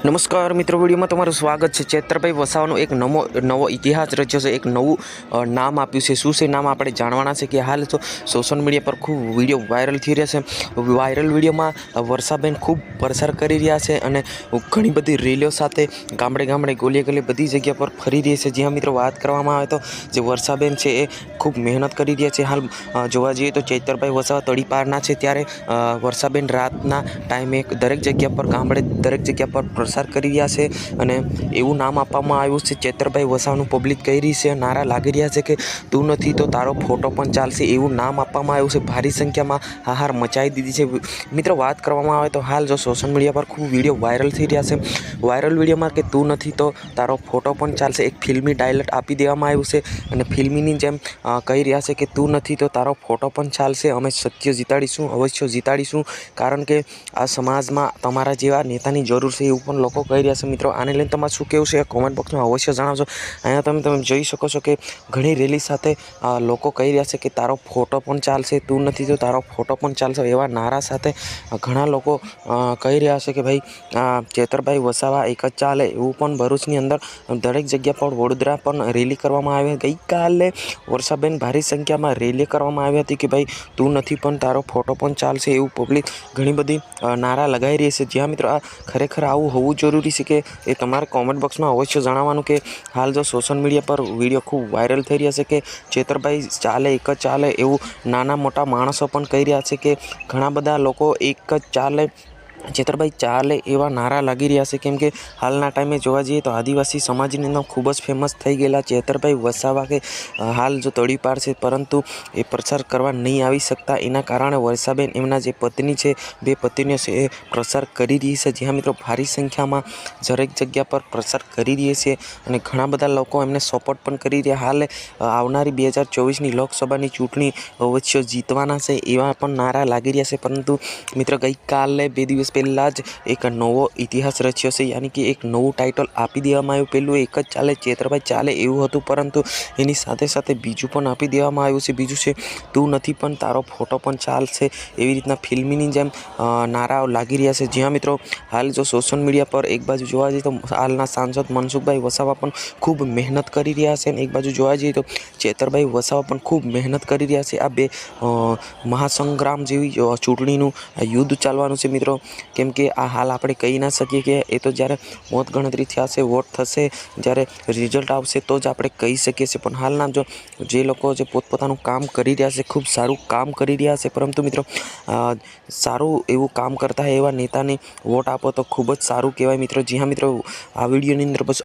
नमस्कार मित्रों, वीडियो में तमारुं स्वागत है। चेतरभाई वसाવાનો एक नवो इतिहास रच्यो है। एक नवुं नाम आप्युं छे। शुं छे नाम आपणे जाणवाना छे कि हाल तो सोशल मीडिया पर खूब विडियो वायरल थई रह्या छे। वायरल विडियो में वर्षाबेन खूब प्रचार करी रह्या छे अने घणी बधी रेलियो साथे गामडे गामडे गलीए गलीए बधी जग्या पर फरी रही है। जी हाँ मित्रों, बात करवामां आवे तो जे वर्षाबेन छे ए खूब मेहनत करी रह्या छे। हाल जोवा जईए तो चेतरभाई वसावा तळीपाરના छे, त्यारे वर्षाबेन रातना टाइमे दरेक जग्या पर गामडे दरेक जग्या पर प्रसार करी रह्या छे अने एवुं नाम आपवामां आव्युं छे। चेतरभाई वसावानुं पब्लिक कही रही छे, नारा लागी रह्या छे कि तू नथी तो तारो फोटो पण चालशे, एवुं नाम आपवामां आव्युं छे। भारी संख्यामां हाहार मचावी दीधी छे। मित्रों, बात करवामां आवे तो हाल जो सोशल मीडिया पर खूब विडियो वायरल थई रह्या छे। वायरल विडियोमां कि तू नथी तो तारो फोटो पण चालशे एक फिल्मी डायलॉग आपी देवामां आव्युं छे अने फिल्मीनी जेम कही रह्या छे कि तू नथी तो तारो फोटो पण चालशे, अमे सत्य जीताडीशुं, अवश्य जीताडीशुं, कारण के आ समाजमां तमारा जेवा नेतानी जरूर छे एवुं पण लोको कही रह्या छे। मित्रों, आने लईने तमारुं शुं कहेवुं छे कॉमेंट बॉक्स में अवश्य जणावजो। अहींया તમે જોઈ શકો છો કે ઘણી રેલી સાથે લોકો કહી રહ્યા છે કે તારો ફોટો પણ ચાલશે, તું નથી તો તારો ફોટો પણ ચાલશે, એવા નારા સાથે ઘણા લોકો કહી રહ્યા છે કે ભાઈ ચેતરભાઈ વસાવા એક જ ચાલે। એવું પણ ભરૂચની અંદર દરેક જગ્યા પર વડોદરા પણ રેલી કરવામાં આવી। ગઈકાલે વર્ષાબેન ભારી સંખ્યામાં રેલી કરવામાં આવી હતી કે ભાઈ તું નથી પણ તારો ફોટો પણ ચાલશે, એવું પબ્લિક ઘણી બધી નારા લગાવી રહી છે। જ્યાં મિત્રો આ ખરેખર આવું હોવું જરૂરી છે કે એ તમારે કોમેન્ટ બોક્સમાં અવશ્ય જણાવવાનું કે હાલ જો સોશિયલ મીડિયા પર વિડીયો ખૂબ વાયરલ થઈ રહ્યા છે કે ચેતરભાઈ ચાલે એક જ ચાલે, એવું નાના મોટા માણસો પણ કહી રહ્યા છે કે ઘણા બધા લોકો એક જ ચાલે ચેતરભાઈ ચાલે એવા નારા લાગી રહ્યા છે। કેમ કે હાલના ટાઈમે જોવા જઈએ તો આદિવાસી સમાજની અંદર ખૂબ જ ફેમસ થઈ ગયેલા ચેતરભાઈ વસાવા કે હાલ જો તળીપાર છે, પરંતુ એ પ્રચાર કરવા નહીં આવી શકતા। એના કારણે વર્ષાબેન એમના જે પત્ની છે, બે પત્નીઓ છે, એ પ્રચાર કરી રહી છે। જ્યાં મિત્રો ભારી સંખ્યામાં દરેક જગ્યા પર પ્રચાર કરી રહી છે અને ઘણા બધા લોકો એમને સપોર્ટ પણ કરી રહ્યા। હાલ આવનારી 2024ની લોકસભાની ચૂંટણી અવશ્ય જીતવાના છે એવા પણ નારા લાગી રહ્યા છે। પરંતુ મિત્રો ગઈકાલે 2 દિવસ પહેલાં જ એક નવો ઇતિહાસ રચ્યો છે, યાની કે એક નવું ટાઇટલ આપી દેવામાં આવ્યું। પહેલું એક જ ચાલે ચેતરભાઈ ચાલે એવું હતું, પરંતુ એની સાથે સાથે બીજું પણ આપી દેવામાં આવ્યું છે। બીજું છે તું નથી પણ તારો ફોટો પણ ચાલશે, એવી રીતના ફિલ્મીની જેમ નારાઓ લાગી રહ્યા છે। જ્યાં મિત્રો હાલ જો સોશિયલ મીડિયા પર એક બાજુ જોવા જઈએ તો હાલના સાંસદ મનસુખભાઈ વસાવા પણ ખૂબ મહેનત કરી રહ્યા છે અને એક બાજુ જોવા જઈએ તો ચેતરભાઈ વસાવા પણ ખૂબ મહેનત કરી રહ્યા છે। આ બે મહાસંગ્રામ જેવી ચૂંટણીનું યુદ્ધ ચાલવાનું છે મિત્રો। કેમ કે આ હાલ આપણે કહી ના શકીએ કે એ તો જ્યારે મત ગણતરી થશે, વોટ થશે, જ્યારે રિઝલ્ટ આવશે તો જ આપણે કહી શકીએ છીએ। પણ હાલના જે લોકો જે પોતપોતાનું કામ કરી રહ્યા છે, ખૂબ સારું કામ કરી રહ્યા છે, પરંતુ મિત્રો સારું એવું કામ કરતા હોય એવા નેતાને વોટ આપો તો ખૂબ જ સારું કહેવાય મિત્રો। જી હા મિત્રો, આ વિડીયોની અંદર બસ